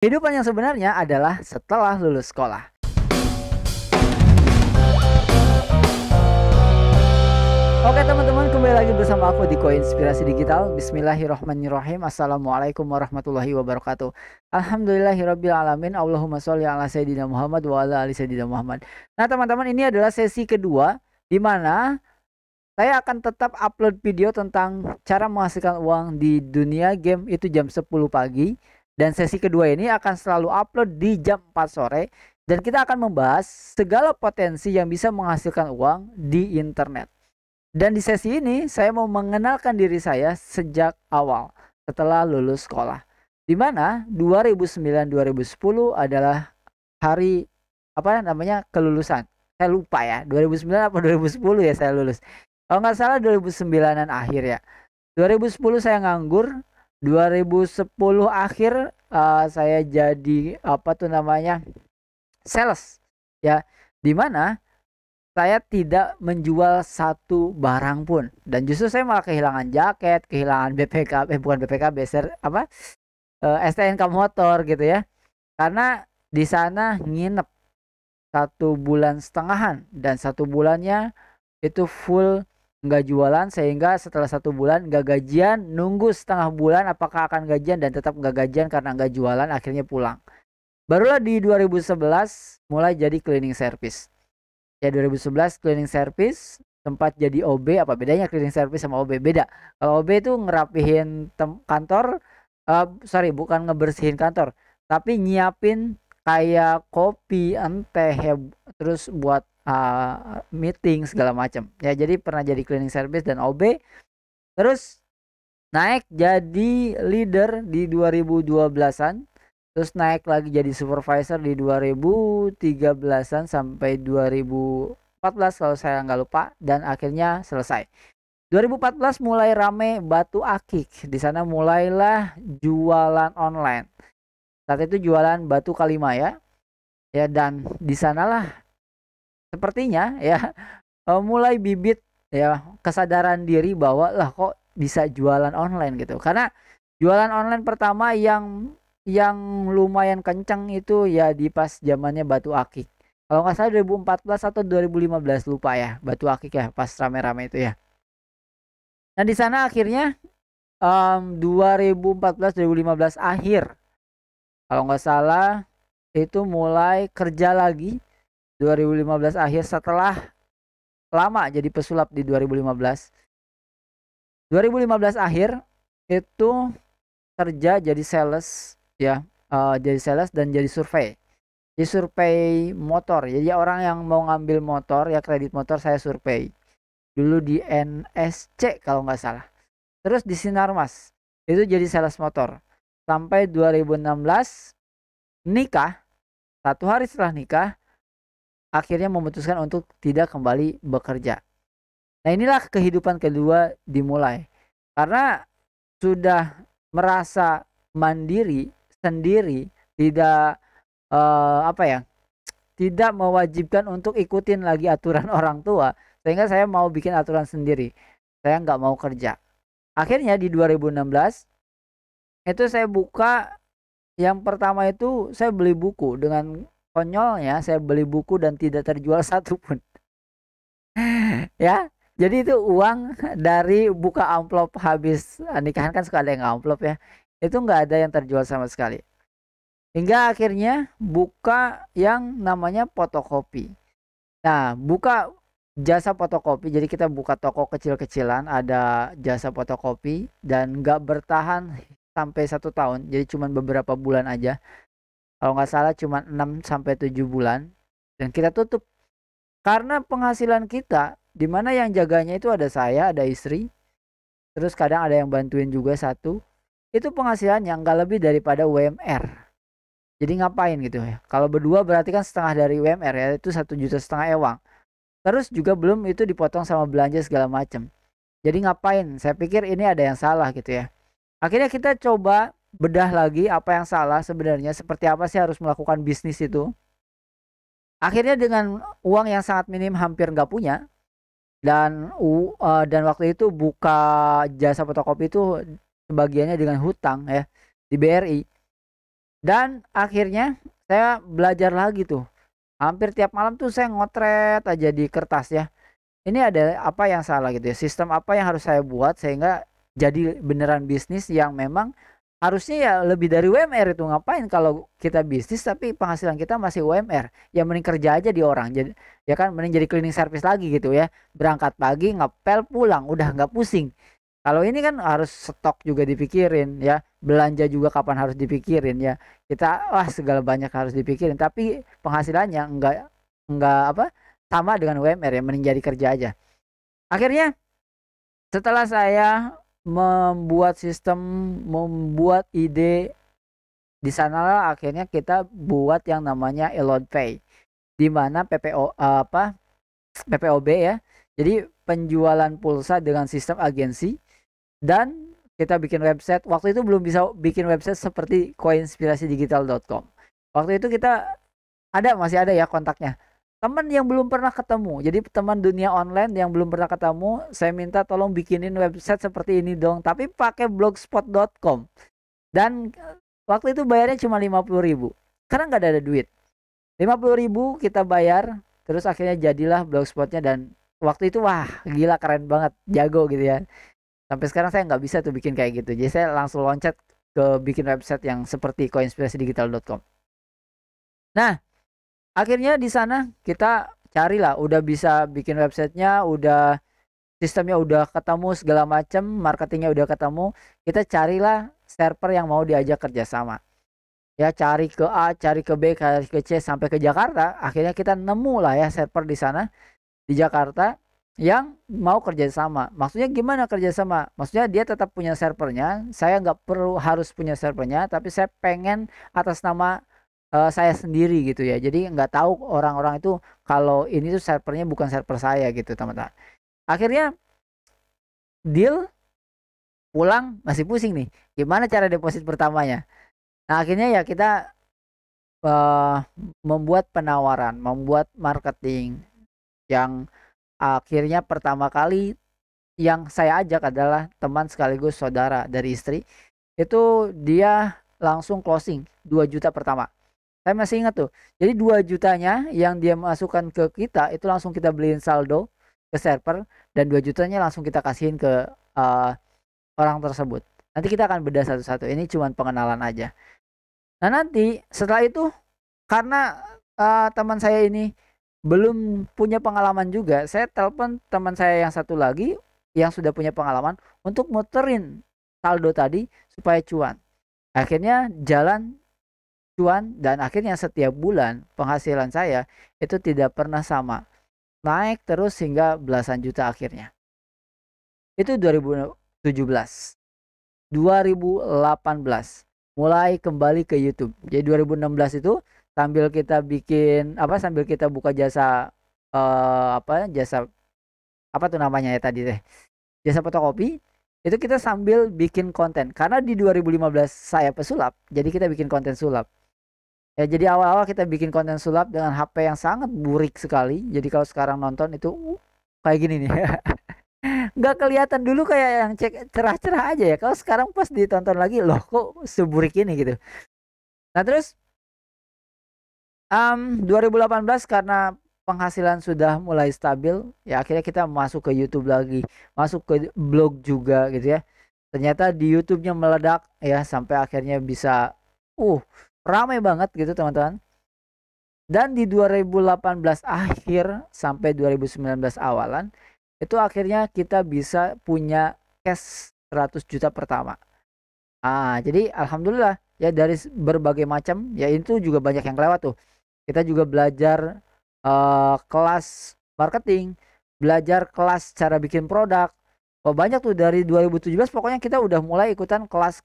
Kehidupan yang sebenarnya adalah setelah lulus sekolah. Oke teman-teman, kembali lagi bersama aku di Koinspirasi Digital. Bismillahirrahmanirrahim. Assalamualaikum warahmatullahi wabarakatuh. Alhamdulillahirabbil alamin. Allahumma sholli ala sayyidina Muhammad wa ala ali sayyidina Muhammad. Nah teman-teman, ini adalah sesi kedua di mana saya akan tetap upload video tentang cara menghasilkan uang di dunia game itu jam 10 pagi. Dan sesi kedua ini akan selalu upload di jam 4 sore. Dan kita akan membahas segala potensi yang bisa menghasilkan uang di internet. Dan di sesi ini saya mau mengenalkan diri saya sejak awal setelah lulus sekolah. Di mana 2009-2010 adalah hari kelulusan. Saya lupa ya, 2009 apa 2010 ya saya lulus. Kalau nggak salah 2009-an akhir ya. 2010 saya nganggur, 2010 akhir saya jadi sales ya, dimana saya tidak menjual satu barang pun, dan justru saya malah kehilangan jaket, kehilangan STNK motor gitu ya, karena di sana nginep 1,5 bulan dan 1 bulannya itu full nggak jualan, sehingga setelah 1 bulan nggak gajian, nunggu setengah bulan apakah akan gajian, dan tetap nggak gajian karena nggak jualan, akhirnya pulang. Barulah di 2011 mulai jadi cleaning service ya. 2011 cleaning service, sempat jadi OB. Apa bedanya cleaning service sama OB? Beda. Kalau OB itu ngerapihin kantor, bukan ngebersihin kantor, tapi nyiapin kayak kopi, teh ya, terus buat meeting segala macam ya. Jadi pernah jadi cleaning service dan OB, terus naik jadi leader di 2012-an, terus naik lagi jadi supervisor di 2013-an sampai 2014 kalau saya nggak lupa, dan akhirnya selesai. 2014 mulai rame batu akik. Di sana mulailah jualan online. Saat itu jualan batu K5 ya. Ya, dan di sanalah sepertinya ya mulai bibit ya kesadaran diri bahwa lah kok bisa jualan online gitu. Karena jualan online pertama yang lumayan kencang itu ya di pas zamannya batu akik. Kalau nggak salah 2014 atau 2015, lupa ya, batu akik ya, pas rame-rame itu ya. Nah di sana akhirnya 2014-2015 akhir kalau nggak salah itu mulai kerja lagi 2015 akhir, setelah lama jadi pesulap di 2015. 2015 akhir itu kerja jadi sales ya, jadi sales dan jadi survei. Jadi survei motor. Jadi orang yang mau ngambil motor ya, kredit motor, saya survei. Dulu di NSC kalau nggak salah. Terus di Sinarmas itu jadi sales motor. Sampai 2016 nikah. 1 hari setelah nikah akhirnya memutuskan untuk tidak kembali bekerja. Nah inilah kehidupan kedua dimulai. Karena sudah merasa mandiri sendiri, tidak tidak mewajibkan untuk ikutin lagi aturan orang tua, sehingga saya mau bikin aturan sendiri. Saya nggak mau kerja. Akhirnya di 2016 itu saya buka, yang pertama itu saya beli buku. Dengan konyolnya saya beli buku dan tidak terjual satupun. Ya, jadi itu uang dari buka amplop habis nikahan, kan suka ada yang amplop ya. Itu nggak ada yang terjual sama sekali. Hingga akhirnya buka yang namanya fotokopi. Nah, buka jasa fotokopi. Jadi kita buka toko kecil-kecilan, ada jasa fotokopi, dan nggak bertahan sampai 1 tahun. Jadi cuma beberapa bulan aja. Kalau nggak salah cuma 6-7 bulan. Dan kita tutup. Karena penghasilan kita, dimana yang jaganya itu ada saya, ada istri. Terus kadang ada yang bantuin juga satu. Itu penghasilannya nggak lebih daripada UMR. Jadi ngapain gitu ya? Kalau berdua berarti kan setengah dari UMR ya, itu 1,5 juta ewang. Terus juga belum itu dipotong sama belanja segala macam. Jadi ngapain? Saya pikir ini ada yang salah gitu ya. Akhirnya kita coba bedah lagi apa yang salah sebenarnya, seperti apa sih harus melakukan bisnis itu. Akhirnya dengan uang yang sangat minim, hampir nggak punya, dan waktu itu buka jasa fotokopi itu sebagiannya dengan hutang ya di BRI. Dan akhirnya saya belajar lagi tuh. Hampir tiap malam tuh saya ngotret aja di kertas ya. Ini ada apa yang salah gitu ya. Sistem apa yang harus saya buat sehingga jadi beneran bisnis yang memang harusnya ya lebih dari UMR itu. Ngapain kalau kita bisnis tapi penghasilan kita masih UMR. Ya mending kerja aja di orang. Jadi ya kan mending jadi cleaning service lagi gitu ya. Berangkat pagi, ngepel, pulang, udah nggak pusing. Kalau ini kan harus stok juga dipikirin ya, belanja juga kapan harus dipikirin ya. Kita wah segala banyak harus dipikirin, tapi penghasilannya enggak apa sama dengan UMR ya, mending jadi kerja aja. Akhirnya setelah saya membuat sistem, membuat ide, di sanalah akhirnya kita buat yang namanya Elon Pay, di mana PPO apa PPOB ya. Jadi penjualan pulsa dengan sistem agensi dan kita bikin website. Waktu itu belum bisa bikin website seperti koinspirasidigital.com. Waktu itu kita masih ada ya kontaknya. Teman yang belum pernah ketemu. Jadi teman dunia online yang belum pernah ketemu, saya minta tolong bikinin website seperti ini dong, tapi pakai blogspot.com. Dan waktu itu bayarnya cuma 50.000. Karena nggak ada duit. 50.000 kita bayar, terus akhirnya jadilah blogspotnya dan waktu itu wah gila keren banget, jago gitu ya. Sampai sekarang saya nggak bisa tuh bikin kayak gitu. Jadi saya langsung loncat ke bikin website yang seperti koinspirasidigital.com. Nah, akhirnya di sana kita carilah, udah bisa bikin websitenya, udah sistemnya udah ketemu segala macam, marketingnya udah ketemu. Kita carilah server yang mau diajak kerjasama. Ya cari ke A, cari ke B, cari ke C sampai ke Jakarta. Akhirnya kita nemu lah ya server di sana di Jakarta yang mau kerjasama. Maksudnya gimana kerjasama? Maksudnya dia tetap punya servernya, saya nggak perlu harus punya servernya, tapi saya pengen atas nama saya sendiri gitu ya. Jadi nggak tahu orang-orang itu kalau ini tuh servernya bukan server saya gitu teman-teman. Akhirnya deal, pulang masih pusing nih. Gimana cara deposit pertamanya? Nah akhirnya ya kita uh, membuat penawaran, membuat marketing yang akhirnya pertama kali yang saya ajak adalah teman sekaligus saudara dari istri. Itu dia langsung closing 2 juta pertama. Saya masih ingat tuh. Jadi 2 jutanya yang dia masukkan ke kita itu langsung kita beliin saldo ke server dan 2 jutanya langsung kita kasihin ke uh, orang tersebut. Nanti kita akan bedah satu-satu. Ini cuma pengenalan aja. Nah, nanti setelah itu karena teman saya ini belum punya pengalaman juga, saya telepon teman saya yang satu lagi yang sudah punya pengalaman untuk muterin saldo tadi supaya cuan. Akhirnya jalan cuan dan akhirnya setiap bulan penghasilan saya itu tidak pernah sama. Naik terus hingga belasan juta akhirnya. Itu 2017. 2018 mulai kembali ke YouTube. Jadi 2016 itu sambil kita buka jasa jasa apa tuh namanya ya tadi deh. Jasa fotokopi itu kita sambil bikin konten. Karena di 2015 saya pesulap, jadi kita bikin konten sulap. Ya jadi awal-awal kita bikin konten sulap dengan HP yang sangat burik sekali. Jadi kalau sekarang nonton itu kayak gini nih. Nggak kelihatan dulu kayak yang cerah-cerah aja ya. Kalau sekarang pas ditonton lagi loh kok seburik ini gitu. Nah terus 2018 karena penghasilan sudah mulai stabil ya akhirnya kita masuk ke YouTube lagi, masuk ke blog juga gitu ya. Ternyata di YouTube-nya meledak ya sampai akhirnya bisa ramai banget gitu teman-teman. Dan di 2018 akhir sampai 2019 awalan itu akhirnya kita bisa punya cash 100 juta pertama. Jadi alhamdulillah ya dari berbagai macam ya itu juga banyak yang kelewat tuh. Kita juga belajar kelas marketing, belajar kelas cara bikin produk. Banyak tuh dari 2017 pokoknya kita udah mulai ikutan kelas.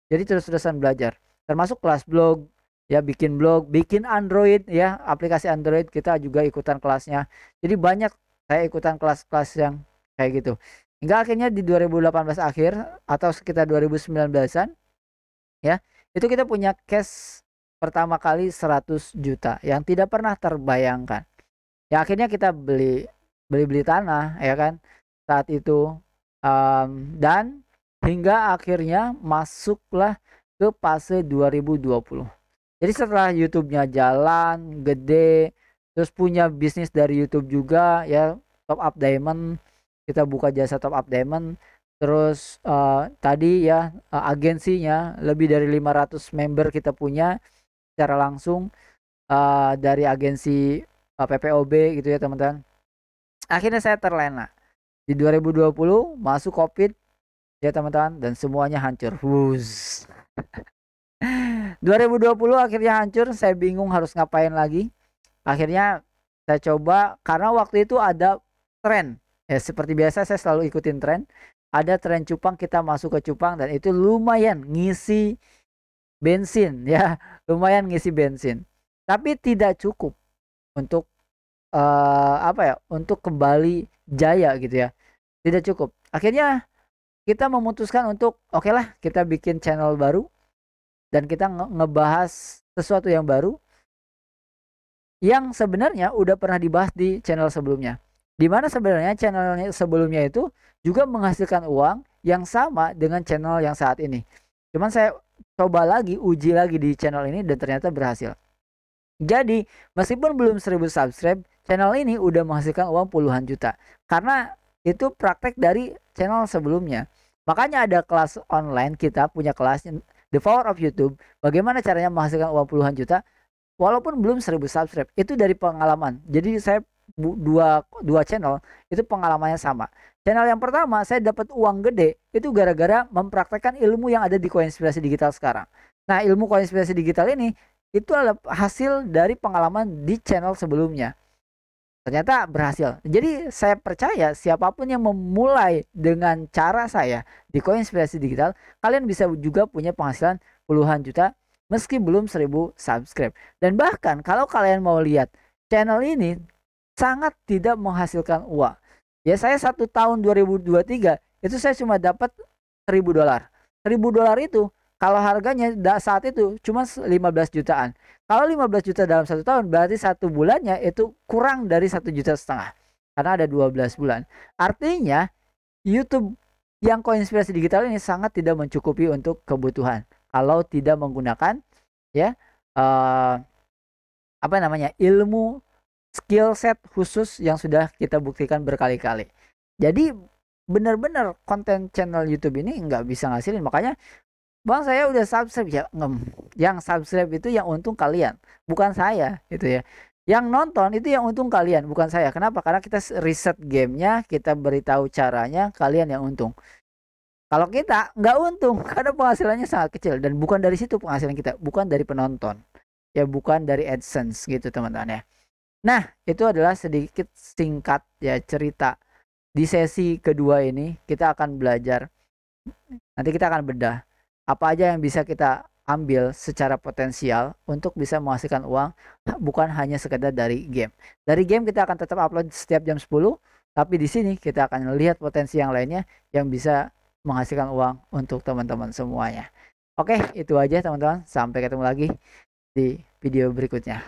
Jadi terus-terusan belajar. Termasuk kelas blog, ya bikin blog, bikin Android ya, aplikasi Android kita juga ikutan kelasnya. Jadi banyak saya ikutan kelas-kelas yang kayak gitu. Hingga akhirnya di 2018 akhir atau sekitar 2019-an ya, itu kita punya cash pertama kali 100 juta yang tidak pernah terbayangkan. Ya akhirnya kita beli tanah ya kan saat itu dan hingga akhirnya masuklah ke fase 2020. Jadi setelah YouTube-nya jalan, gede, terus punya bisnis dari YouTube juga ya, Top Up Diamond, kita buka jasa Top Up Diamond. Terus tadi ya agensinya lebih dari 500 member kita punya secara langsung dari agensi PPOB gitu ya teman-teman. Akhirnya saya terlena. Di 2020 masuk Covid ya teman-teman, dan semuanya hancur. 2020 akhirnya hancur, saya bingung harus ngapain lagi. Akhirnya saya coba, karena waktu itu ada tren. Ya seperti biasa saya selalu ikutin tren. Ada tren cupang, kita masuk ke cupang dan itu lumayan ngisi bensin ya, lumayan ngisi bensin. Tapi tidak cukup untuk untuk kembali jaya gitu ya. Tidak cukup. Akhirnya kita memutuskan untuk oke lah, kita bikin channel baru dan kita ngebahas sesuatu yang baru yang sebenarnya udah pernah dibahas di channel sebelumnya. Dimana sebenarnya channelnya sebelumnya itu juga menghasilkan uang yang sama dengan channel yang saat ini. Cuman saya coba lagi, uji lagi di channel ini dan ternyata berhasil. Jadi meskipun belum 1000 subscribe, channel ini udah menghasilkan uang puluhan juta. Karena itu praktek dari channel sebelumnya. Makanya ada kelas online, kita punya kelas The Power of YouTube. Bagaimana caranya menghasilkan uang puluhan juta walaupun belum 1000 subscribe. Itu dari pengalaman. Jadi saya dua channel itu pengalamannya sama. Channel yang pertama saya dapat uang gede itu gara-gara mempraktekkan ilmu yang ada di Koinspirasi Digital sekarang. Nah, ilmu Koinspirasi Digital ini itu adalah hasil dari pengalaman di channel sebelumnya. Ternyata berhasil. Jadi saya percaya siapapun yang memulai dengan cara saya di Koinspirasi Digital, kalian bisa juga punya penghasilan puluhan juta meski belum 1000 subscribe. Dan bahkan kalau kalian mau lihat channel ini sangat tidak menghasilkan uang. Ya saya 1 tahun 2023 itu saya cuma dapat $1000. $1000 itu kalau harganya saat itu cuma 15 jutaan. Kalau 15 juta dalam 1 tahun berarti 1 bulannya itu kurang dari 1,5 juta. Karena ada 12 bulan. Artinya YouTube yang Koinspirasi Digital ini sangat tidak mencukupi untuk kebutuhan. Kalau tidak menggunakan ya ilmu skill set khusus yang sudah kita buktikan berkali-kali. Jadi benar-benar konten channel YouTube ini nggak bisa ngasilin. Makanya bang saya udah subscribe ya, yang subscribe itu yang untung kalian, bukan saya gitu ya. Yang nonton itu yang untung kalian, bukan saya. Kenapa? Karena kita riset gamenya, kita beritahu caranya, kalian yang untung. Kalau kita nggak untung karena penghasilannya sangat kecil, dan bukan dari situ penghasilan kita, bukan dari penonton ya, bukan dari AdSense gitu teman-teman ya. Nah, itu adalah sedikit singkat ya cerita. Di sesi kedua ini kita akan belajar, nanti kita akan bedah apa aja yang bisa kita ambil secara potensial untuk bisa menghasilkan uang, bukan hanya sekedar dari game. Dari game kita akan tetap upload setiap jam 10, tapi di sini kita akan melihat potensi yang lainnya yang bisa menghasilkan uang untuk teman-teman semuanya. Oke, itu aja teman-teman. Sampai ketemu lagi di video berikutnya.